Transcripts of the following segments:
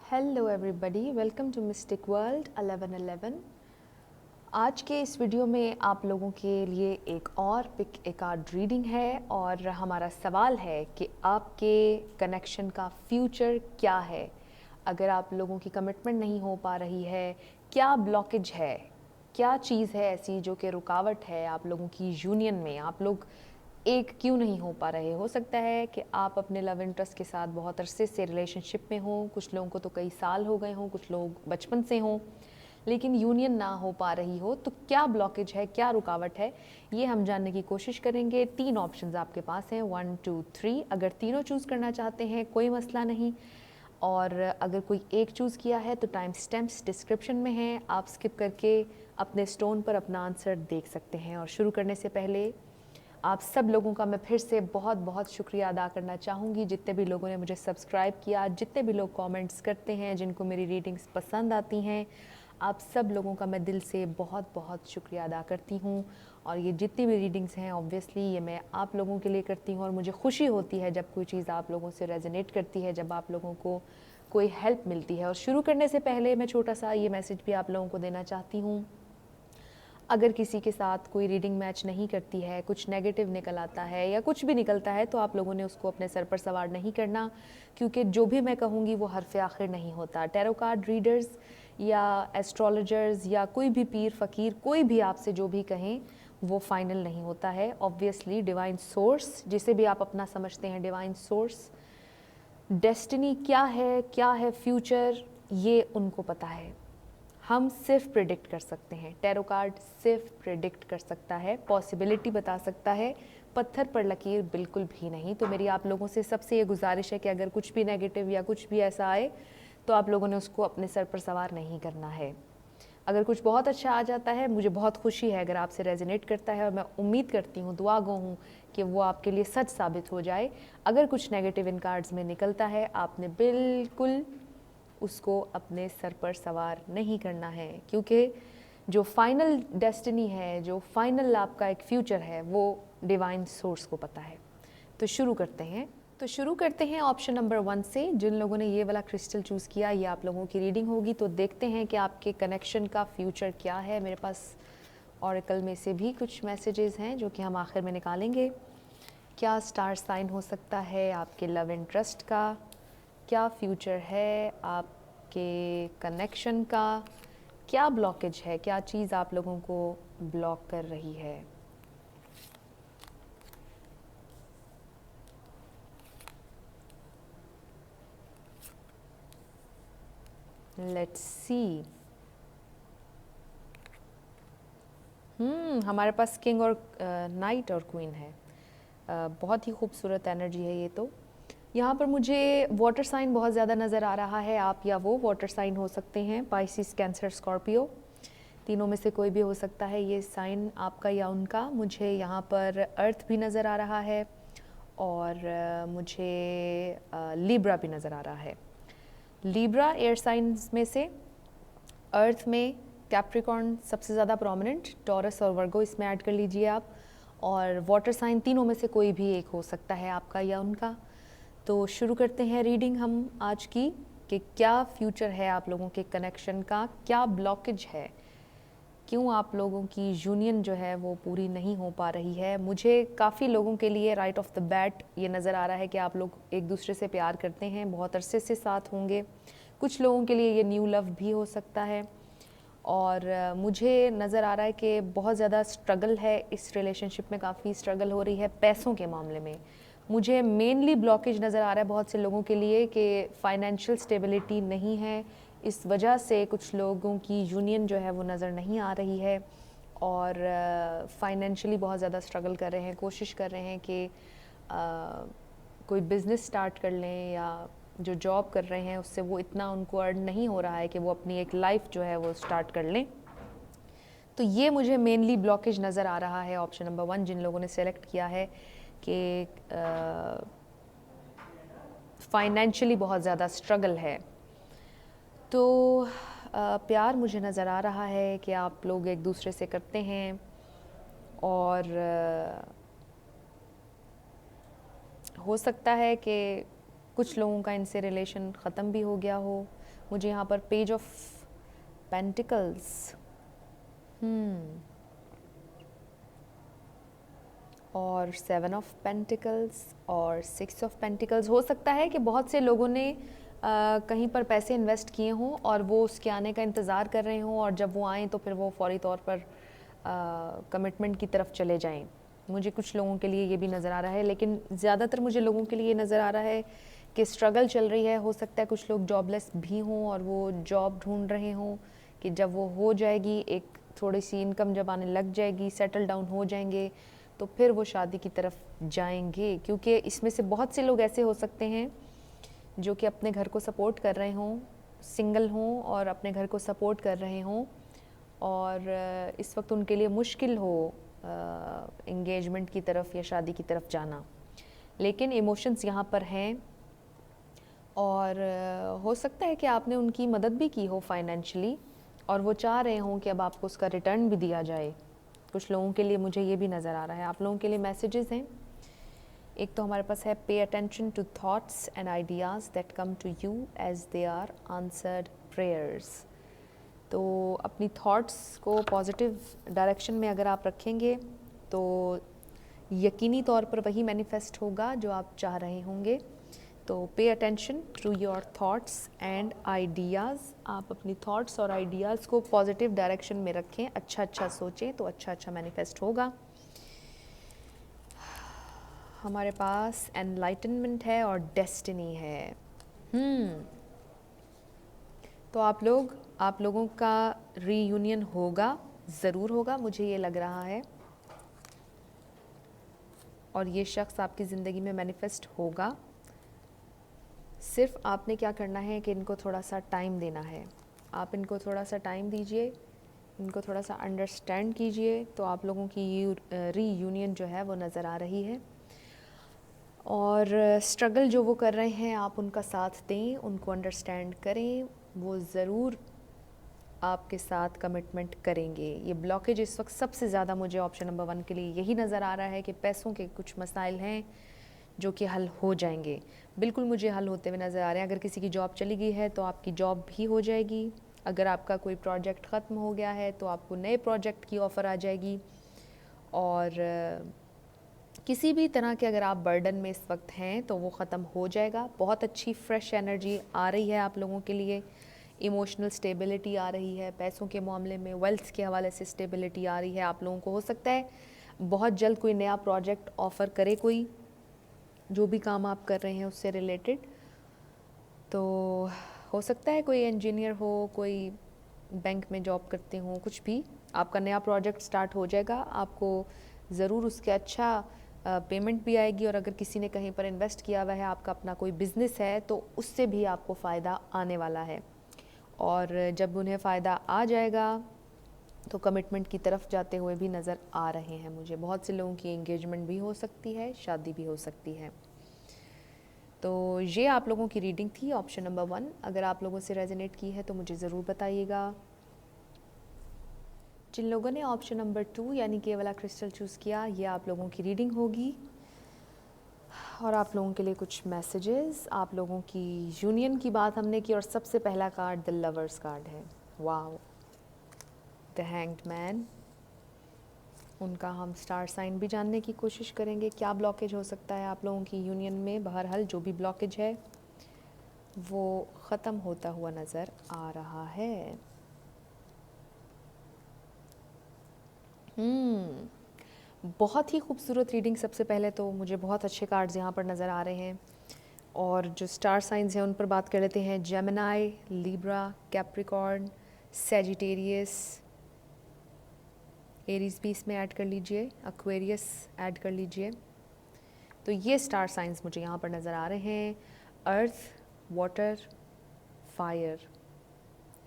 Hello everybody, welcome to mystic world 1111। आज के इस वीडियो में आप लोगों के लिए एक और पिक ए कार्ड रीडिंग है और हमारा सवाल है कि आपके कनेक्शन का फ्यूचर क्या है। अगर आप लोगों की कमिटमेंट नहीं हो पा रही है, क्या ब्लॉकेज है, क्या चीज़ है ऐसी जो कि रुकावट है आप लोगों की यूनियन में, आप लोग एक क्यों नहीं हो पा रहे। हो सकता है कि आप अपने लव इंटरेस्ट के साथ बहुत अरसे से रिलेशनशिप में हो, कुछ लोगों को तो कई साल हो गए हों, कुछ लोग बचपन से हों, लेकिन यूनियन ना हो पा रही हो। तो क्या ब्लॉकेज है, क्या रुकावट है, ये हम जानने की कोशिश करेंगे। 3 ऑप्शंस आपके पास हैं, 1 2 3। अगर तीनों चूज़ करना चाहते हैं कोई मसला नहीं, और अगर कोई एक चूज़ किया है तो टाइम स्टैम्प्स डिस्क्रिप्शन में हैं, आप स्किप करके अपने स्टोन पर अपना आंसर देख सकते हैं। और शुरू करने से पहले आप सब लोगों का मैं फिर से बहुत बहुत शुक्रिया अदा करना चाहूँगी, जितने भी लोगों ने मुझे सब्सक्राइब किया, जितने भी लोग कमेंट्स करते हैं, जिनको मेरी रीडिंग्स पसंद आती हैं, आप सब लोगों का मैं दिल से बहुत बहुत शुक्रिया अदा करती हूँ। और ये जितनी भी रीडिंग्स हैं ऑब्वियसली ये मैं आप लोगों के लिए करती हूँ, और मुझे खुशी होती है जब कोई चीज़ आप लोगों से रेजोनेट करती है, जब आप लोगों को कोई हेल्प मिलती है। और शुरू करने से पहले मैं छोटा सा ये मैसेज भी आप लोगों को देना चाहती हूँ। अगर किसी के साथ कोई रीडिंग मैच नहीं करती है, कुछ नेगेटिव निकल आता है या कुछ भी निकलता है, तो आप लोगों ने उसको अपने सर पर सवार नहीं करना, क्योंकि जो भी मैं कहूँगी वो हरफ आखिर नहीं होता। टैरो कार्ड रीडर्स या एस्ट्रोलॉजर्स या कोई भी पीर फ़कीर, कोई भी आपसे जो भी कहें वो फाइनल नहीं होता है। ऑब्वियसली डिवाइन सोर्स, जिसे भी आप अपना समझते हैं, डिवाइन सोर्स, डेस्टिनी क्या है फ्यूचर, ये उनको पता है। हम सिर्फ प्रिडिक्ट कर सकते हैं। टैरो कार्ड सिर्फ प्रिडिक्ट कर सकता है, पॉसिबिलिटी बता सकता है, पत्थर पर लकीर बिल्कुल भी नहीं। तो मेरी आप लोगों से सबसे ये गुजारिश है कि अगर कुछ भी नेगेटिव या कुछ भी ऐसा आए तो आप लोगों ने उसको अपने सर पर सवार नहीं करना है। अगर कुछ बहुत अच्छा आ जाता है, मुझे बहुत खुशी है अगर आपसे रेजोनेट करता है, और मैं उम्मीद करती हूँ, दुआ गो हूँ कि वो आपके लिए सच साबित हो जाए। अगर कुछ नेगेटिव इन कार्ड्स में निकलता है, आपने बिल्कुल उसको अपने सर पर सवार नहीं करना है, क्योंकि जो फाइनल डेस्टिनी है, जो फाइनल आपका एक फ्यूचर है, वो डिवाइन सोर्स को पता है। तो शुरू करते हैं ऑप्शन नंबर 1 से। जिन लोगों ने ये वाला क्रिस्टल चूज़ किया, ये आप लोगों की रीडिंग होगी। तो देखते हैं कि आपके कनेक्शन का फ्यूचर क्या है। मेरे पास ऑरेकल में से भी कुछ मैसेजेस हैं जो कि हम आखिर में निकालेंगे। क्या स्टार साइन हो सकता है आपके लव इंटरेस्ट का, क्या फ्यूचर है आपके कनेक्शन का, क्या ब्लॉकेज है, क्या चीज़ आप लोगों को ब्लॉक कर रही है। Let's see. हमारे पास किंग और नाइट और क्वीन है। बहुत ही खूबसूरत एनर्जी है ये। तो यहाँ पर मुझे वाटर साइन बहुत ज़्यादा नज़र आ रहा है। आप या वो वाटर साइन हो सकते हैं, पाइसिस, कैंसर, स्कॉर्पियो, तीनों में से कोई भी हो सकता है ये साइन, आपका या उनका। मुझे यहाँ पर अर्थ भी नज़र आ रहा है, और मुझे लिब्रा भी नज़र आ रहा है। लिब्रा एयर साइंस में से, अर्थ में कैप्रिकॉर्न सबसे ज़्यादा प्रोमिनेंट, टॉरस और वर्गो इसमें ऐड कर लीजिए आप, और वाटर साइन तीनों में से कोई भी एक हो सकता है, आपका या उनका। तो शुरू करते हैं रीडिंग हम आज की, कि क्या फ्यूचर है आप लोगों के कनेक्शन का, क्या ब्लॉकेज है, क्यों आप लोगों की यूनियन जो है वो पूरी नहीं हो पा रही है। मुझे काफ़ी लोगों के लिए राइट ऑफ द बैट ये नज़र आ रहा है कि आप लोग एक दूसरे से प्यार करते हैं, बहुत अरसे से साथ होंगे। कुछ लोगों के लिए ये न्यू लव भी हो सकता है। और मुझे नज़र आ रहा है कि बहुत ज़्यादा स्ट्रगल है इस रिलेशनशिप में, काफ़ी स्ट्रगल हो रही है पैसों के मामले में। मुझे मेनली ब्लॉकेज नज़र आ रहा है बहुत से लोगों के लिए कि फाइनेंशियल स्टेबिलिटी नहीं है, इस वजह से कुछ लोगों की यूनियन जो है वो नज़र नहीं आ रही है, और फाइनेंशियली बहुत ज़्यादा स्ट्रगल कर रहे हैं, कोशिश कर रहे हैं कि कोई बिज़नेस स्टार्ट कर लें, या जो जॉब कर रहे हैं उससे वो इतना उनको अर्न नहीं हो रहा है कि वो अपनी एक लाइफ जो है वो स्टार्ट कर लें। तो ये मुझे मेनली ब्लॉकेज नज़र आ रहा है ऑप्शन नंबर 1, जिन लोगों ने सेलेक्ट किया है कि फाइनेंशियली बहुत ज़्यादा स्ट्रगल है। तो प्यार मुझे नज़र आ रहा है कि आप लोग एक दूसरे से करते हैं, और हो सकता है कि कुछ लोगों का इनसे रिलेशन ख़त्म भी हो गया हो, मुझे यहाँ पर पेज ऑफ पेंटिकल्स, और 7 ऑफ पेंटिकल्स और 6 ऑफ पेंटिकल्स। हो सकता है कि बहुत से लोगों ने कहीं पर पैसे इन्वेस्ट किए हों और वो उसके आने का इंतज़ार कर रहे हों, और जब वो आएँ तो फिर वो फौरी तौर पर कमिटमेंट की तरफ चले जाएं। मुझे कुछ लोगों के लिए ये भी नज़र आ रहा है, लेकिन ज़्यादातर मुझे लोगों के लिए नज़र आ रहा है कि स्ट्रगल चल रही है। हो सकता है कुछ लोग जॉबलेस भी हों और वो जॉब ढूंढ रहे हों कि जब वो हो जाएगी, एक थोड़ी सी इनकम जब आने लग जाएगी, सेटल डाउन हो जाएंगे, तो फिर वो शादी की तरफ जाएंगे। क्योंकि इसमें से बहुत से लोग ऐसे हो सकते हैं जो कि अपने घर को सपोर्ट कर रहे हों, सिंगल हों और अपने घर को सपोर्ट कर रहे हों, और इस वक्त उनके लिए मुश्किल हो एंगेजमेंट की तरफ या शादी की तरफ जाना, लेकिन इमोशंस यहाँ पर हैं। और हो सकता है कि आपने उनकी मदद भी की हो फाइनेंशियली, और वो चाह रहे हों कि अब आपको उसका रिटर्न भी दिया जाए। कुछ लोगों के लिए मुझे ये भी नज़र आ रहा है। आप लोगों के लिए मैसेजेस हैं। एक तो हमारे पास है, pay attention to thoughts and ideas that come to you as they are answered prayers. तो अपनी थॉट्स को पॉजिटिव डायरेक्शन में अगर आप रखेंगे तो यकीनी तौर पर वही मैनिफेस्ट होगा जो आप चाह रहे होंगे। तो pay attention to your thoughts and ideas. आप अपनी थॉट्स और आइडियाज़ को पॉजिटिव डायरेक्शन में रखें, अच्छा अच्छा सोचें तो अच्छा अच्छा मैनिफेस्ट होगा। हमारे पास एनलाइटनमेंट है और डेस्टिनी है। तो आप लोगों का रीयूनियन होगा, ज़रूर होगा, मुझे ये लग रहा है, और ये शख्स आपकी ज़िंदगी में मैनिफेस्ट होगा। सिर्फ आपने क्या करना है कि इनको थोड़ा सा टाइम देना है। आप इनको थोड़ा सा टाइम दीजिए, इनको थोड़ा सा अंडरस्टैंड कीजिए, तो आप लोगों की रीयूनियन जो है वो नज़र आ रही है। और स्ट्रगल जो वो कर रहे हैं, आप उनका साथ दें, उनको अंडरस्टैंड करें, वो ज़रूर आपके साथ कमिटमेंट करेंगे। ये ब्लॉकेज इस वक्त सबसे ज़्यादा मुझे ऑप्शन नंबर 1 के लिए यही नज़र आ रहा है कि पैसों के कुछ मसाइल हैं जो कि हल हो जाएंगे। बिल्कुल मुझे हल होते हुए नज़र आ रहे हैं। अगर किसी की जॉब चली गई है तो आपकी जॉब भी हो जाएगी। अगर आपका कोई प्रोजेक्ट ख़त्म हो गया है तो आपको नए प्रोजेक्ट की ऑफ़र आ जाएगी। और किसी भी तरह के अगर आप बर्डन में इस वक्त हैं तो वो ख़त्म हो जाएगा। बहुत अच्छी फ्रेश एनर्जी आ रही है आप लोगों के लिए, इमोशनल स्टेबिलिटी आ रही है, पैसों के मामले में वेल्थ के हवाले से स्टेबिलिटी आ रही है आप लोगों को। हो सकता है बहुत जल्द कोई नया प्रोजेक्ट ऑफ़र करे, कोई जो भी काम आप कर रहे हैं उससे रिलेटेड। तो हो सकता है कोई इंजीनियर हो, कोई बैंक में जॉब करते हो, कुछ भी, आपका नया प्रोजेक्ट स्टार्ट हो जाएगा। आपको ज़रूर उसके अच्छा पेमेंट भी आएगी। और अगर किसी ने कहीं पर इन्वेस्ट किया हुआ है, आपका अपना कोई बिज़नेस है, तो उससे भी आपको फ़ायदा आने वाला है। और जब उन्हें फ़ायदा आ जाएगा तो कमिटमेंट की तरफ जाते हुए भी नज़र आ रहे हैं मुझे। बहुत से लोगों की एंगेजमेंट भी हो सकती है, शादी भी हो सकती है। तो ये आप लोगों की रीडिंग थी, ऑप्शन नंबर 1। अगर आप लोगों से रेजोनेट की है तो मुझे ज़रूर बताइएगा। जिन लोगों ने ऑप्शन नंबर 2 यानी कि वाला क्रिस्टल चूज़ किया, ये आप लोगों की रीडिंग होगी। और आप लोगों के लिए कुछ मैसेजेस। आप लोगों की यूनियन की बात हमने की, और सबसे पहला कार्ड द लवर्स कार्ड है। Wow, the hanged man. उनका हम स्टार साइन भी जानने की कोशिश करेंगे। क्या ब्लॉकेज हो सकता है आप लोगों की यूनियन में। बहरहाल जो भी ब्लॉकेज है वो ख़त्म होता हुआ नज़र आ रहा है। बहुत ही खूबसूरत रीडिंग। सबसे पहले तो मुझे बहुत अच्छे कार्ड्स यहाँ पर नज़र आ रहे हैं, और जो स्टार साइंस हैं उन पर बात कर लेते हैं। Gemini, Libra, Capricorn, Sagittarius, Aries भी इसमें ऐड कर लीजिए, एक्वेरियस ऐड कर लीजिए। तो ये स्टार साइंस मुझे यहाँ पर नज़र आ रहे हैं। अर्थ, वाटर, फायर,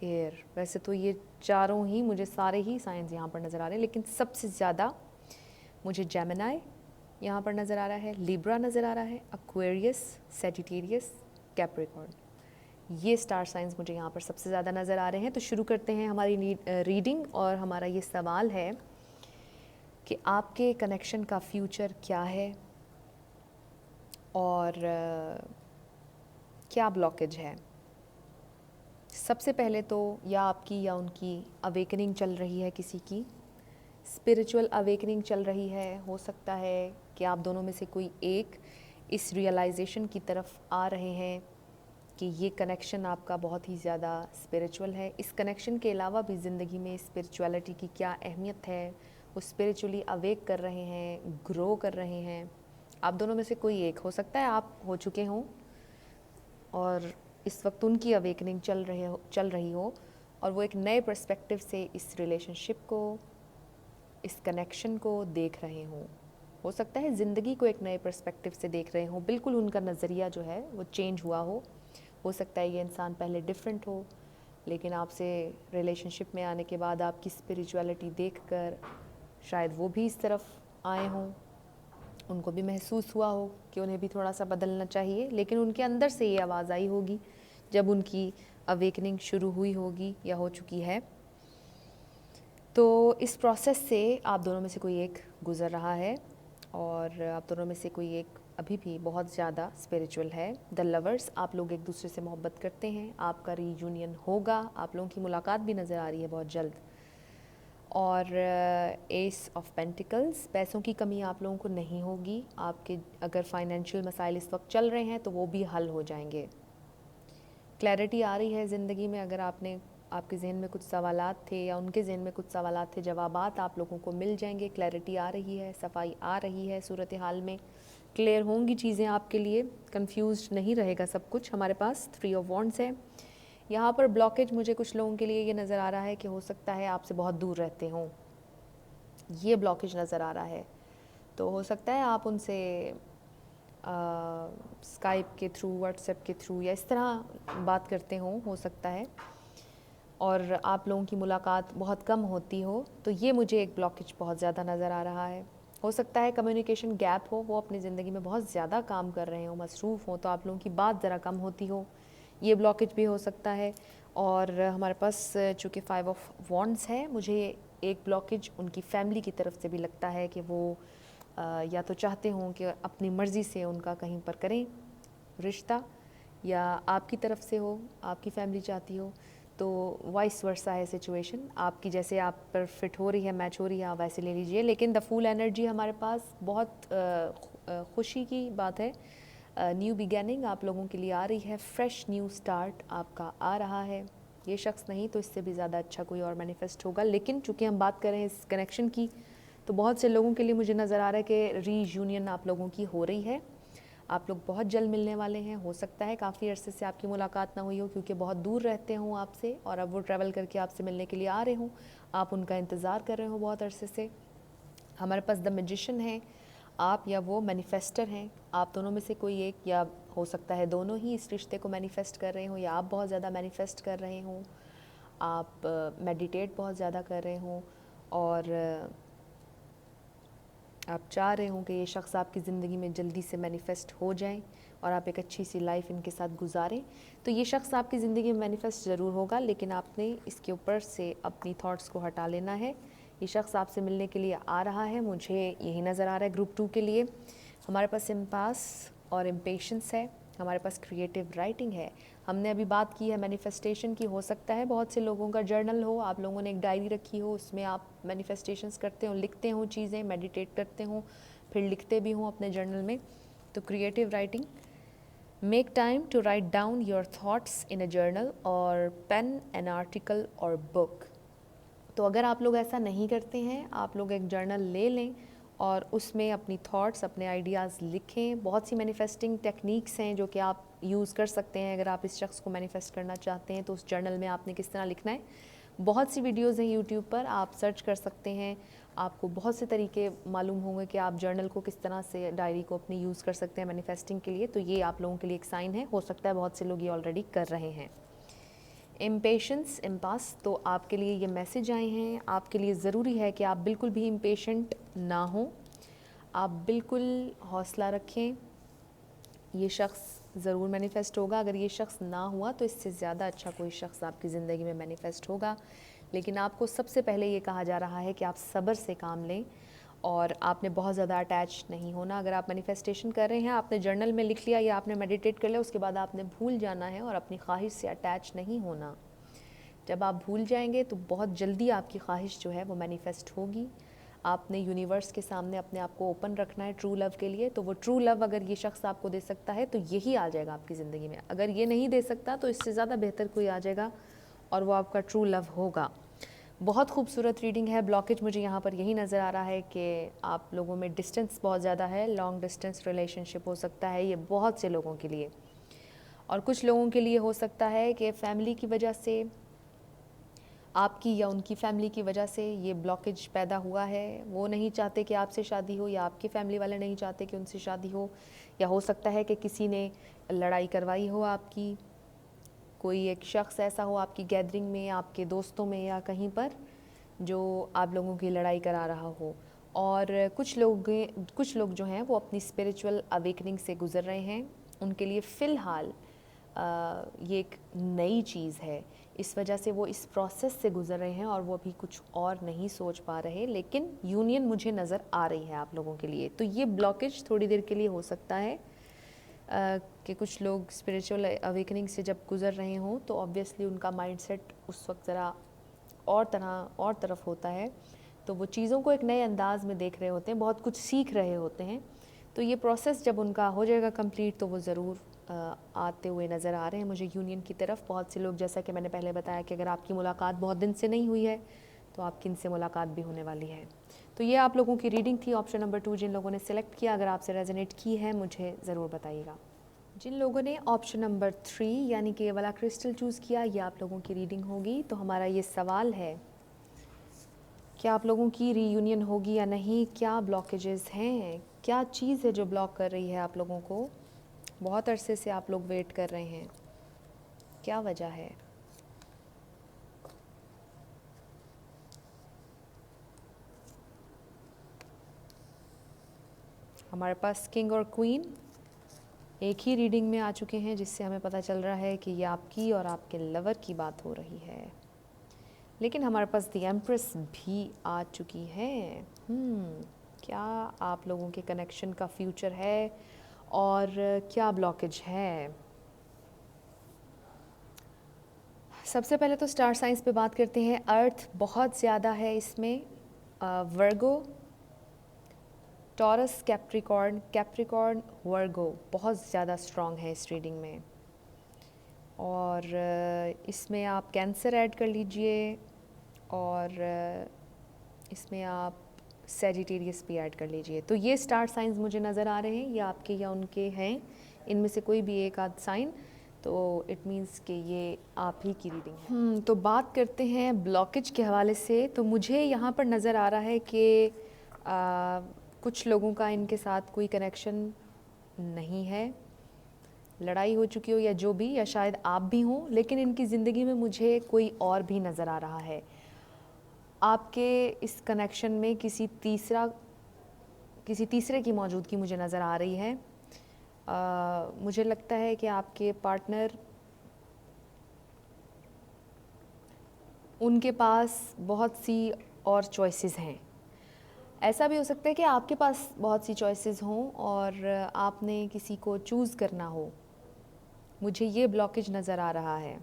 एयर। वैसे तो ये चारों ही मुझे, सारे ही साइंस यहाँ पर नज़र आ रहे हैं, लेकिन सबसे ज़्यादा मुझे जेमिनी यहाँ पर नज़र आ रहा है, लिब्रा नज़र आ रहा है, एक्वेरियस, सेजिटेरियस, कैप्रिकॉर्न। ये स्टार साइंस मुझे यहाँ पर सबसे ज़्यादा नज़र आ रहे हैं। तो शुरू करते हैं हमारी रीडिंग। और हमारा ये सवाल है कि आपके कनेक्शन का फ्यूचर क्या है, और क्या ब्लॉकेज है। सबसे पहले तो या आपकी या उनकी अवेकनिंग चल रही है, किसी की स्पिरिचुअल अवेकनिंग चल रही है। हो सकता है कि आप दोनों में से कोई एक इस रियलाइजेशन की तरफ आ रहे हैं कि ये कनेक्शन आपका बहुत ही ज़्यादा स्पिरिचुअल है। इस कनेक्शन के अलावा भी ज़िंदगी में स्पिरिचुअलिटी की क्या अहमियत है, वो स्पिरिचुअली अवेक कर रहे हैं, ग्रो कर रहे हैं। आप दोनों में से कोई एक, हो सकता है आप हो चुके हों और इस वक्त उनकी अवेकनिंग चल रही हो और वो एक नए पर्सपेक्टिव से इस रिलेशनशिप को, इस कनेक्शन को देख रहे हों। हो सकता है ज़िंदगी को एक नए पर्सपेक्टिव से देख रहे हों, बिल्कुल उनका नज़रिया जो है वो चेंज हुआ हो सकता है ये इंसान पहले डिफरेंट हो, लेकिन आपसे रिलेशनशिप में आने के बाद आपकी स्पिरिचुअलिटी देखकर शायद वो भी इस तरफ आए हों। उनको भी महसूस हुआ हो कि उन्हें भी थोड़ा सा बदलना चाहिए, लेकिन उनके अंदर से ये आवाज़ आई होगी जब उनकी अवेकनिंग शुरू हुई होगी या हो चुकी है। तो इस प्रोसेस से आप दोनों में से कोई एक गुज़र रहा है और आप दोनों में से कोई एक अभी भी बहुत ज़्यादा स्पिरिचुअल है। द लवर्स, आप लोग एक दूसरे से मोहब्बत करते हैं, आपका रीयूनियन होगा, आप लोगों की मुलाकात भी नज़र आ रही है बहुत जल्द। और एस ऑफ पेंटिकल्स, पैसों की कमी आप लोगों को नहीं होगी। आपके अगर फाइनेंशियल मसाइल इस वक्त चल रहे हैं तो वो भी हल हो जाएंगे। क्लैरिटी आ रही है ज़िंदगी में। अगर आपके जहन में कुछ सवालात थे या उनके जहन में कुछ सवालात थे, जवाबात आप लोगों को मिल जाएंगे। क्लैरिटी आ रही है, सफाई आ रही है, सूरत हाल में क्लियर होंगी चीज़ें आपके लिए, कंफ्यूज्ड नहीं रहेगा सब कुछ। हमारे पास 3 ऑफ वॉन्ड्स है। यहाँ पर ब्लॉकेज मुझे कुछ लोगों के लिए ये नज़र आ रहा है कि हो सकता है आपसे बहुत दूर रहते हों, ये ब्लॉकेज नज़र आ रहा है। तो हो सकता है आप उनसे स्काइप के थ्रू, व्हाट्सएप के थ्रू या इस तरह बात करते हो सकता है, और आप लोगों की मुलाकात बहुत कम होती हो। तो ये मुझे एक ब्लॉकेज बहुत ज़्यादा नज़र आ रहा है। हो सकता है कम्युनिकेशन गैप हो, वो अपनी ज़िंदगी में बहुत ज़्यादा काम कर रहे हो, मसरूफ़ हो, तो आप लोगों की बात ज़रा कम होती हो, ये ब्लॉकेज भी हो सकता है। और हमारे पास चूँकि 5 ऑफ वॉन्ड्स है, मुझे एक ब्लॉकेज उनकी फैमिली की तरफ से भी लगता है कि वो या तो चाहते हों कि अपनी मर्ज़ी से उनका कहीं पर करें रिश्ता, या आपकी तरफ से हो, आपकी फैमिली चाहती हो, तो वाइस वर्सा है सिचुएशन। आपकी जैसे आप पर फिट हो रही है, मैच हो रही है, आप वैसे ले लीजिए। लेकिन द फूल एनर्जी हमारे पास बहुत खुशी की बात है। न्यू बिगैनिंग आप लोगों के लिए आ रही है, फ्रेश न्यू स्टार्ट आपका आ रहा है। ये शख्स नहीं तो इससे भी ज़्यादा अच्छा कोई और मैनिफेस्ट होगा। लेकिन चूँकि हम बात कर रहे हैं इस कनेक्शन की, तो बहुत से लोगों के लिए मुझे नज़र आ रहा है कि रीयूनियन आप लोगों की हो रही है। आप लोग बहुत जल्द मिलने वाले हैं। हो सकता है काफ़ी अरसे से आपकी मुलाकात ना हुई हो क्योंकि बहुत दूर रहते हों आपसे, और अब वो ट्रैवल करके आपसे मिलने के लिए आ रहे हों, आप उनका इंतज़ार कर रहे हो बहुत अरसे से। हमारे पास द मैजिशियन है, आप या वो मैनिफेस्टर हैं। आप दोनों में से कोई एक, या हो सकता है दोनों ही इस रिश्ते को मैनिफेस्ट कर रहे हों, या आप बहुत ज़्यादा मैनिफेस्ट कर रहे हों, आप मेडिटेट बहुत ज़्यादा कर रहे हों, और आप चाह रहे हों कि ये शख्स आपकी ज़िंदगी में जल्दी से मैनिफेस्ट हो जाएं और आप एक अच्छी सी लाइफ इनके साथ गुजारें। तो ये शख्स आपकी ज़िंदगी में मैनिफेस्ट ज़रूर होगा, लेकिन आपने इसके ऊपर से अपनी थॉट्स को हटा लेना है। ये शख्स आपसे मिलने के लिए आ रहा है, मुझे यही नज़र आ रहा है ग्रुप 2 के लिए। हमारे पास इम्पास और इम्पेशेंस है, हमारे पास क्रिएटिव राइटिंग है। हमने अभी बात की है मैनिफेस्टेशन की। हो सकता है बहुत से लोगों का जर्नल हो, आप लोगों ने एक डायरी रखी हो, उसमें आप मैनिफेस्टेशंस करते हो, लिखते हो चीज़ें, मेडिटेट करते हो, फिर लिखते भी हो अपने जर्नल में। तो creative writing, make time to write down your thoughts in a journal or pen an article or book. तो अगर आप लोग ऐसा नहीं करते हैं, आप लोग एक जर्नल ले लें और उसमें अपनी थॉट्स, अपने आइडियाज़ लिखें। बहुत सी मैनिफेस्टिंग टेक्निक्स हैं जो कि आप यूज़ कर सकते हैं अगर आप इस शख्स को मैनिफेस्ट करना चाहते हैं। तो उस जर्नल में आपने किस तरह लिखना है, बहुत सी वीडियोज़ हैं यूट्यूब पर, आप सर्च कर सकते हैं। आपको बहुत से तरीके मालूम होंगे कि आप जर्नल को किस तरह से, डायरी को अपनी यूज़ कर सकते हैं मैनिफेस्टिंग के लिए। तो ये आप लोगों के लिए एक साइन है, हो सकता है बहुत से लोग ये ऑलरेडी कर रहे हैं। इम्पेशेंस, इम्पास, तो आपके लिए ये मैसेज आए हैं। आपके लिए ज़रूरी है कि आप बिल्कुल भी इम्पेशेंट ना हो, आप बिल्कुल हौसला रखें। ये शख्स ज़रूर मैनिफेस्ट होगा। अगर ये शख्स ना हुआ तो इससे ज़्यादा अच्छा कोई शख्स आपकी ज़िंदगी में मैनिफेस्ट होगा। लेकिन आपको सबसे पहले ये कहा जा रहा है कि आप सब्र से काम लें और आपने बहुत ज़्यादा अटैच नहीं होना। अगर आप मैनिफेस्टेशन कर रहे हैं, आपने जर्नल में लिख लिया या आपने मेडिटेट कर लिया, उसके बाद आपने भूल जाना है और अपनी ख्वाहिश से अटैच नहीं होना। जब आप भूल जाएंगे तो बहुत जल्दी आपकी ख्वाहिश जो है वो मैनिफेस्ट होगी। आपने यूनिवर्स के सामने अपने आप को ओपन रखना है ट्रू लव के लिए, तो वो ट्रू लव अगर ये शख्स आपको दे सकता है तो यही आ जाएगा आपकी ज़िंदगी में। अगर ये नहीं दे सकता तो इससे ज़्यादा बेहतर कोई आ जाएगा और वो आपका ट्रू लव होगा। बहुत खूबसूरत रीडिंग है। ब्लॉकेज मुझे यहाँ पर यही नज़र आ रहा है कि आप लोगों में डिस्टेंस बहुत ज़्यादा है, लॉन्ग डिस्टेंस रिलेशनशिप हो सकता है ये बहुत से लोगों के लिए। और कुछ लोगों के लिए हो सकता है कि फैमिली की वजह से, आपकी या उनकी फैमिली की वजह से ये ब्लॉकेज पैदा हुआ है। वो नहीं चाहते कि आपसे शादी हो, या आपके फैमिली वाले नहीं चाहते कि उनसे शादी हो, या हो सकता है कि किसी ने लड़ाई करवाई हो आपकी, कोई एक शख्स ऐसा हो आपकी गैदरिंग में, आपके दोस्तों में या कहीं पर, जो आप लोगों की लड़ाई करा रहा हो। और कुछ लोग जो हैं वो अपनी स्पिरिचुअल अवेकनिंग से गुज़र रहे हैं। उनके लिए फ़िलहाल ये एक नई चीज़ है, इस वजह से वो इस प्रोसेस से गुज़र रहे हैं और वो अभी कुछ और नहीं सोच पा रहे, लेकिन यूनियन मुझे नज़र आ रही है आप लोगों के लिए। तो ये ब्लॉकेज थोड़ी देर के लिए हो सकता है कि कुछ लोग स्पिरिचुअल अवेकनिंग से जब गुज़र रहे हों तो ऑब्वियसली उनका माइंडसेट उस वक्त ज़रा और तरफ होता है, तो वो चीज़ों को एक नए अंदाज में देख रहे होते हैं, बहुत कुछ सीख रहे होते हैं। तो ये प्रोसेस जब उनका हो जाएगा कंप्लीट तो वो ज़रूर आते हुए नज़र आ रहे हैं मुझे यूनियन की तरफ। बहुत से लोग, जैसा कि मैंने पहले बताया कि अगर आपकी मुलाकात बहुत दिन से नहीं हुई है तो आपकी इनसे मुलाकात भी होने वाली है। तो ये आप लोगों की रीडिंग थी, ऑप्शन नंबर 2 जिन लोगों ने सिलेक्ट किया। अगर आपसे रेजोनेट की है मुझे ज़रूर बताइएगा। जिन लोगों ने ऑप्शन नंबर 3 यानी कि ये वाला क्रिस्टल चूज़ किया, ये आप लोगों की रीडिंग होगी। तो हमारा ये सवाल है, क्या आप लोगों की रीयूनियन होगी या नहीं? क्या ब्लॉकेजेस हैं? क्या चीज़ है जो ब्लॉक कर रही है आप लोगों को? बहुत अरसे से आप लोग वेट कर रहे हैं, क्या वजह है? हमारे पास किंग और क्वीन एक ही रीडिंग में आ चुके हैं, जिससे हमें पता चल रहा है कि ये आपकी और आपके लवर की बात हो रही है। लेकिन हमारे पास द एम्प्रेस भी आ चुकी है। क्या आप लोगों के कनेक्शन का फ्यूचर है और क्या ब्लॉकेज है? सबसे पहले तो स्टार साइंस पे बात करते हैं। अर्थ बहुत ज़्यादा है इसमें, वर्गो, टॉरस, कैप्रिकॉर्न, वर्गो बहुत ज़्यादा स्ट्रॉन्ग है इस रीडिंग में। और इसमें आप कैंसर ऐड कर लीजिए, और इसमें आप सैजिटेरियस भी ऐड कर लीजिए। तो ये स्टार साइंस मुझे नज़र आ रहे हैं, ये आपके या उनके हैं, इनमें से कोई भी एक आध साइन, तो इट मीन्स कि ये आप ही की रीडिंग है। तो बात करते हैं ब्लॉकेज के हवाले से। तो मुझे यहाँ पर नज़र आ रहा है कि कुछ लोगों का इनके साथ कोई कनेक्शन नहीं है, लड़ाई हो चुकी हो या जो भी, या शायद आप भी हों, लेकिन इनकी ज़िंदगी में मुझे कोई और भी नज़र आ रहा है। आपके इस कनेक्शन में किसी तीसरे की मौजूदगी मुझे नज़र आ रही है। मुझे लगता है कि आपके पार्टनर, उनके पास बहुत सी और चॉइसेस हैं। ऐसा भी हो सकता है कि आपके पास बहुत सी चॉइसेस हों और आपने किसी को चूज़ करना हो। मुझे ये ब्लॉकेज नज़र आ रहा है,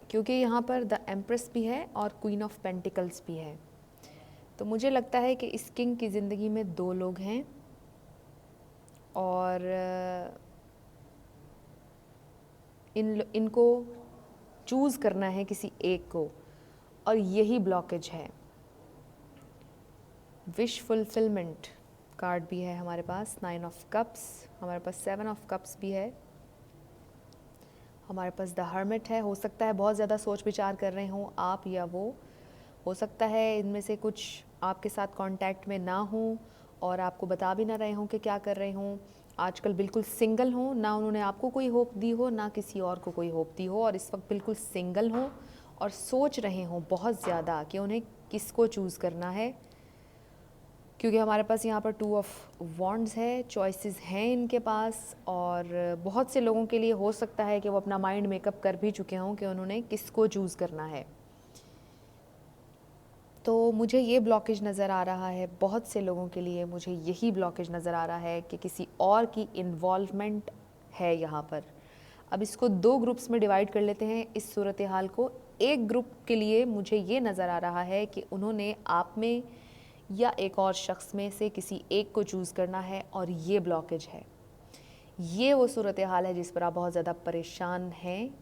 क्योंकि यहाँ पर द एम्प्रेस भी है और क्वीन ऑफ पेंटिकल्स भी है। तो मुझे लगता है कि इस किंग की ज़िंदगी में 2 लोग हैं और इनको चूज़ करना है किसी एक को, और यही ब्लॉकेज है। विश फुलफिलमेंट कार्ड भी है हमारे पास, 9 ऑफ कप्स, हमारे पास 7 ऑफ कप्स भी है, हमारे पास द हर्मिट है। हो सकता है बहुत ज़्यादा सोच विचार कर रहे हों आप या वो, हो सकता है इनमें से कुछ आपके साथ कांटेक्ट में ना हों और आपको बता भी ना रहे हों कि क्या कर रहे हों। आजकल बिल्कुल सिंगल हों, ना उन्होंने आपको कोई होप दी हो, ना किसी और को कोई होप दी हो, और इस वक्त बिल्कुल सिंगल हों और सोच रहे हों बहुत ज़्यादा कि उन्हें किसको चूज़ करना है। क्योंकि हमारे पास यहाँ पर 2 ऑफ वॉन्ड्स है, चॉइसेस हैं इनके पास, और बहुत से लोगों के लिए हो सकता है कि वो अपना माइंड मेकअप कर भी चुके हों कि उन्होंने किसको चूज़ करना है। तो मुझे ये ब्लॉकेज नज़र आ रहा है, बहुत से लोगों के लिए मुझे यही ब्लॉकेज नज़र आ रहा है कि किसी और की इन्वॉल्वमेंट है यहाँ पर। अब इसको दो ग्रुप्स में डिवाइड कर लेते हैं इस सूरत हाल को। एक ग्रुप के लिए मुझे ये नज़र आ रहा है कि उन्होंने आप में या एक और शख्स में से किसी एक को चूज़ करना है और ये ब्लॉकेज है। ये वो सूरत हाल है जिस पर आप बहुत ज़्यादा परेशान हैं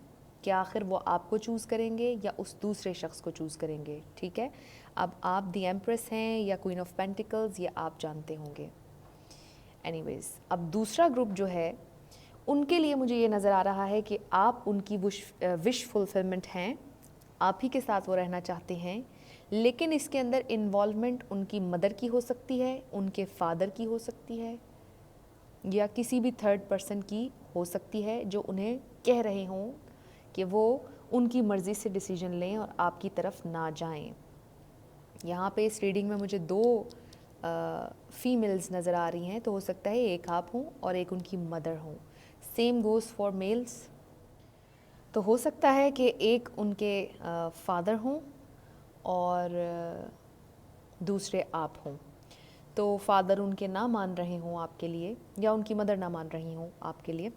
कि आखिर वो आपको चूज़ करेंगे या उस दूसरे शख्स को चूज़ करेंगे। ठीक है, अब आप दी एम्प्रेस हैं या क्वीन ऑफ पेंटिकल्स, ये आप जानते होंगे। एनीवेज़, अब दूसरा ग्रुप जो है उनके लिए मुझे ये नज़र आ रहा है कि आप उनकी विश फुलफिलमेंट हैं, आप ही के साथ वो रहना चाहते हैं, लेकिन इसके अंदर इन्वॉल्वमेंट उनकी मदर की हो सकती है, उनके फादर की हो सकती है, या किसी भी थर्ड पर्सन की हो सकती है जो उन्हें कह रहे हों कि वो उनकी मर्ज़ी से डिसीजन लें और आपकी तरफ ना जाएं। यहाँ पे इस रीडिंग में मुझे दो फीमेल्स नज़र आ रही हैं, तो हो सकता है एक आप हों और एक उनकी मदर हों। सेम गोज़ फॉर मेल्स, तो हो सकता है कि एक उनके फादर हों और दूसरे आप हों। तो फादर उनके ना मान रहे हों आपके लिए या उनकी मदर ना मान रही हों आपके लिए,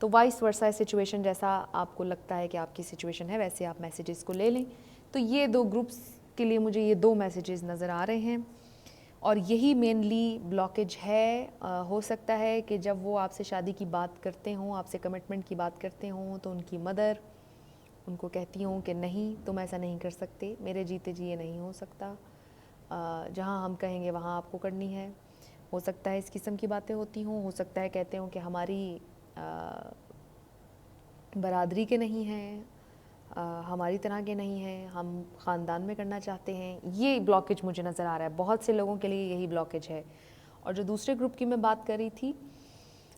तो वाइस वर्सा सिचुएशन जैसा आपको लगता है कि आपकी सिचुएशन है वैसे आप मैसेजेस को ले लें। तो ये दो ग्रुप्स के लिए मुझे ये दो मैसेजेस नज़र आ रहे हैं और यही मेनली ब्लॉकेज है। हो सकता है कि जब वो आपसे शादी की बात करते हों, आपसे कमिटमेंट की बात करते हों, तो उनकी मदर उनको कहती हूँ कि नहीं, तुम ऐसा नहीं कर सकते, मेरे जीते जी ये नहीं हो सकता, जहाँ हम कहेंगे वहाँ आपको करनी है। हो सकता है इस किस्म की बातें होती हों। हो सकता है कहते हों कि हमारी बरादरी के नहीं हैं, हमारी तरह के नहीं हैं, हम ख़ानदान में करना चाहते हैं। ये ब्लॉकेज मुझे नज़र आ रहा है, बहुत से लोगों के लिए यही ब्लॉकेज है। और जो दूसरे ग्रुप की मैं बात कर रही थी,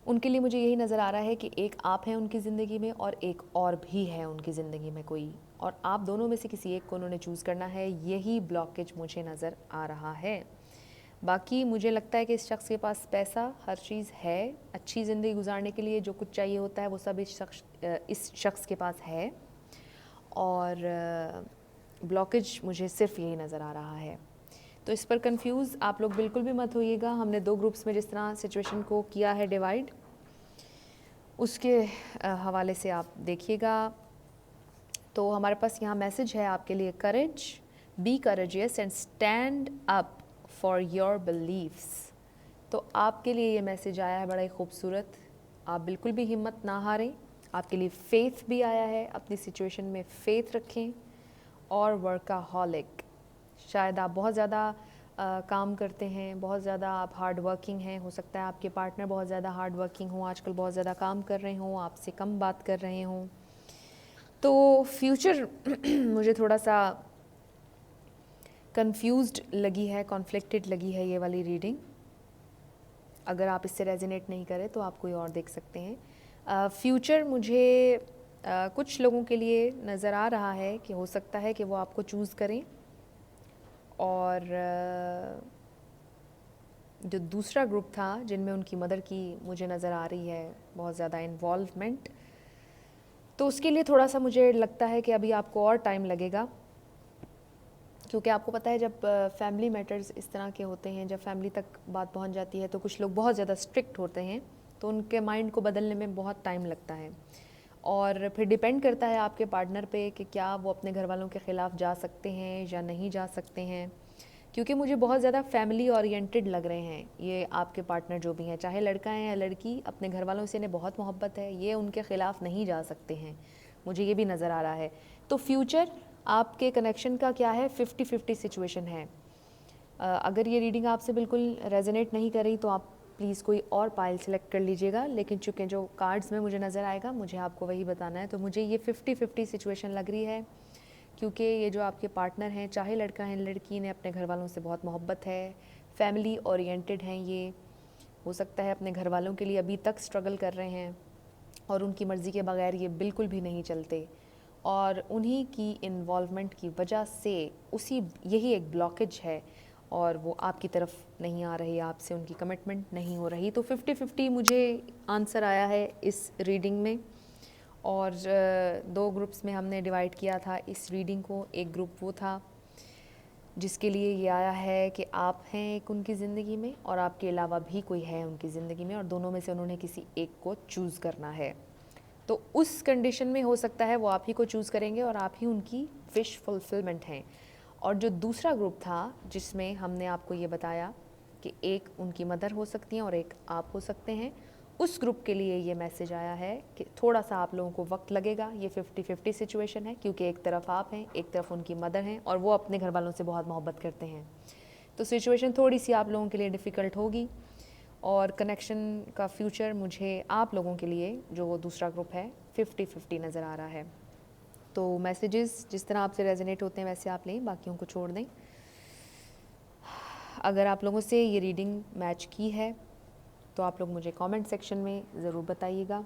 उनके लिए मुझे यही नज़र आ रहा है कि एक आप हैं उनकी ज़िंदगी में और एक और भी है उनकी ज़िंदगी में कोई, और आप दोनों में से किसी एक को उन्होंने चूज़ करना है। यही ब्लॉकेज मुझे नज़र आ रहा है। बाकी मुझे लगता है कि इस शख्स के पास पैसा, हर चीज़ है, अच्छी ज़िंदगी गुजारने के लिए जो कुछ चाहिए होता है वो सब इस शख्स के पास है। और ब्लॉकेज मुझे सिर्फ यही नज़र आ रहा है। तो इस पर कंफ्यूज आप लोग बिल्कुल भी मत होइएगा। हमने दो ग्रुप्स में जिस तरह सिचुएशन को किया है डिवाइड, उसके हवाले से आप देखिएगा। तो हमारे पास यहाँ मैसेज है आपके लिए, courage, be courageous and stand up for your believes. तो आपके लिए ये मैसेज आया है बड़ा ही खूबसूरत। आप बिल्कुल भी हिम्मत ना हारें। आपके लिए फ़ेथ भी आया है, अपनी सिचुएशन में फ़ेथ रखें। और वर्काहॉलिक, शायद आप बहुत ज़्यादा काम करते हैं, बहुत ज़्यादा आप हार्ड वर्किंग हैं। हो सकता है आपके पार्टनर बहुत ज़्यादा हार्ड वर्किंग हों, आजकल बहुत ज़्यादा काम कर रहे हों, आपसे कम बात कर रहे हों। तो फ्यूचर मुझे थोड़ा सा कंफ्यूज्ड लगी है, कॉन्फ्लिक्टेड लगी है ये वाली रीडिंग। अगर आप इससे रेजोनेट नहीं करें तो आप कोई और देख सकते हैं। फ्यूचर मुझे कुछ लोगों के लिए नज़र आ रहा है कि हो सकता है कि वो आपको चूज़ करें, और जो दूसरा ग्रुप था जिनमें उनकी मदर की मुझे नज़र आ रही है बहुत ज़्यादा इन्वॉल्वमेंट, तो उसके लिए थोड़ा सा मुझे लगता है कि अभी आपको और टाइम लगेगा। क्योंकि आपको पता है जब फैमिली मैटर्स इस तरह के होते हैं, जब फैमिली तक बात पहुंच जाती है तो कुछ लोग बहुत ज़्यादा स्ट्रिक्ट होते हैं, तो उनके माइंड को बदलने में बहुत टाइम लगता है। और फिर डिपेंड करता है आपके पार्टनर पे कि क्या वो अपने घर वालों के ख़िलाफ़ जा सकते हैं या नहीं जा सकते हैं। क्योंकि मुझे बहुत ज़्यादा फैमिली ओरिएंटेड लग रहे हैं ये आपके पार्टनर जो भी हैं, चाहे लड़का है या लड़की, अपने घर वालों से इन्हें बहुत मोहब्बत है, ये उनके ख़िलाफ़ नहीं जा सकते हैं, मुझे ये भी नज़र आ रहा है। तो फ्यूचर आपके कनेक्शन का क्या है, 50-50 सिचुएशन है। अगर ये रीडिंग आपसे बिल्कुल रेजोनेट नहीं कर रही तो आप प्लीज़ कोई और पाइल सेलेक्ट कर लीजिएगा, लेकिन चूँकि जो कार्ड्स में मुझे नज़र आएगा मुझे आपको वही बताना है। तो मुझे ये 50-50 सिचुएशन लग रही है, क्योंकि ये जो आपके पार्टनर हैं, चाहे लड़का है लड़की, ने अपने घर वालों से बहुत मोहब्बत है, फैमिली ओरिएंटेड हैं, ये हो सकता है अपने घर वालों के लिए अभी तक स्ट्रगल कर रहे हैं और उनकी मर्ज़ी के बगैर ये बिल्कुल भी नहीं चलते, और उन्हीं की इन्वॉल्वमेंट की वजह से यही एक ब्लॉकेज है और वो आपकी तरफ नहीं आ रही, आपसे उनकी कमिटमेंट नहीं हो रही। तो 50-50 मुझे आंसर आया है इस रीडिंग में। और दो ग्रुप्स में हमने डिवाइड किया था इस रीडिंग को। एक ग्रुप वो था जिसके लिए ये आया है कि आप हैं एक उनकी ज़िंदगी में और आपके अलावा भी कोई है उनकी ज़िंदगी में, और दोनों में से उन्होंने किसी एक को चूज़ करना है। तो उस कंडीशन में हो सकता है वो आप ही को चूज़ करेंगे और आप ही उनकी विश फुलफिलमेंट हैं। और जो दूसरा ग्रुप था जिसमें हमने आपको ये बताया कि एक उनकी मदर हो सकती हैं और एक आप हो सकते हैं, उस ग्रुप के लिए ये मैसेज आया है कि थोड़ा सा आप लोगों को वक्त लगेगा। ये 50-50 सिचुएशन है, क्योंकि एक तरफ आप हैं, एक तरफ उनकी मदर हैं और वो अपने घर वालों से बहुत मोहब्बत करते हैं। तो सिचुएशन थोड़ी सी आप लोगों के लिए डिफ़िकल्ट होगी और कनेक्शन का फ्यूचर मुझे आप लोगों के लिए, जो दूसरा ग्रुप है, 50-50 नज़र आ रहा है। तो मैसेजेस जिस तरह आपसे रेजोनेट होते हैं वैसे आप लें, बाकियों को छोड़ दें। अगर आप लोगों से ये रीडिंग मैच की है तो आप लोग मुझे कमेंट सेक्शन में ज़रूर बताइएगा,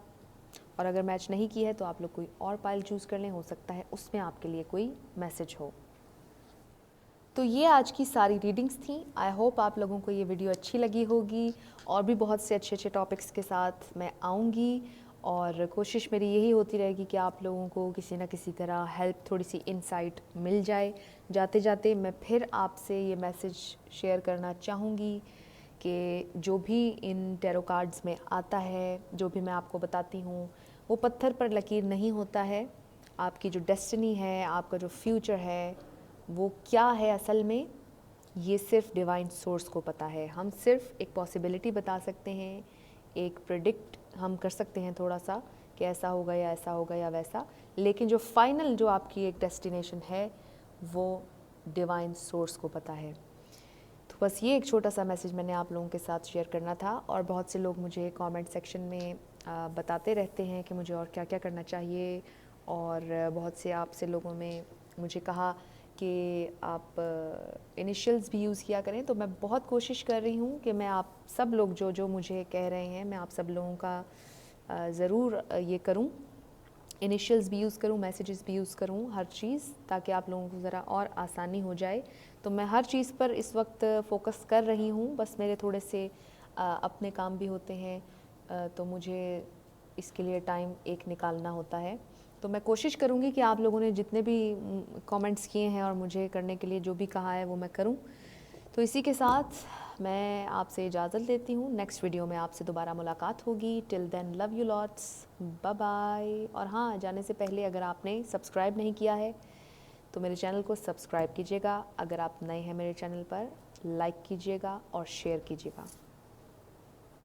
और अगर मैच नहीं की है तो आप लोग कोई और पाइल चूज़ कर लें, हो सकता है उसमें आपके लिए कोई मैसेज हो। तो ये आज की सारी रीडिंग्स थी। आई होप आप लोगों को ये वीडियो अच्छी लगी होगी, और भी बहुत से अच्छे अच्छे टॉपिक्स के साथ मैं आऊँगी, और कोशिश मेरी यही होती रहेगी कि आप लोगों को किसी न किसी तरह हेल्प, थोड़ी सी इंसाइट मिल जाए। जाते जाते मैं फिर आपसे ये मैसेज शेयर करना चाहूँगी कि जो भी इन टैरो कार्ड्स में आता है, जो भी मैं आपको बताती हूँ, वो पत्थर पर लकीर नहीं होता है। आपकी जो डेस्टिनी है, आपका जो फ्यूचर है, वो क्या है असल में, ये सिर्फ डिवाइन सोर्स को पता है। हम सिर्फ एक पॉसिबिलिटी बता सकते हैं, एक प्रेडिक्ट हम कर सकते हैं थोड़ा सा कि ऐसा होगा या ऐसा होगा या वैसा, लेकिन जो फाइनल, जो आपकी एक डेस्टिनेशन है, वो डिवाइन सोर्स को पता है। तो बस ये एक छोटा सा मैसेज मैंने आप लोगों के साथ शेयर करना था। और बहुत से लोग मुझे कमेंट सेक्शन में बताते रहते हैं कि मुझे और क्या क्या करना चाहिए, और बहुत से आपसे लोगों में मुझे कहा कि आप इनिशियल्स भी यूज़ किया करें। तो मैं बहुत कोशिश कर रही हूँ कि मैं आप सब लोग जो जो मुझे कह रहे हैं, मैं आप सब लोगों का ज़रूर ये करूँ, इनिशियल्स भी यूज़ करूँ, मैसेजेस भी यूज़ करूँ, हर चीज़, ताकि आप लोगों को ज़रा और आसानी हो जाए। तो मैं हर चीज़ पर इस वक्त फ़ोकस कर रही हूँ, बस मेरे थोड़े से अपने काम भी होते हैं, तो मुझे इसके लिए टाइम एक निकालना होता है। तो मैं कोशिश करूँगी कि आप लोगों ने जितने भी कमेंट्स किए हैं और मुझे करने के लिए जो भी कहा है वो मैं करूँ। तो इसी के साथ मैं आपसे इजाज़त लेती हूँ। नेक्स्ट वीडियो में आपसे दोबारा मुलाकात होगी। Till then, love you lots, bye bye. और हाँ, जाने से पहले अगर आपने सब्सक्राइब नहीं किया है तो मेरे चैनल को सब्सक्राइब कीजिएगा। अगर आप नए हैं मेरे चैनल पर, लाइक कीजिएगा और शेयर कीजिएगा।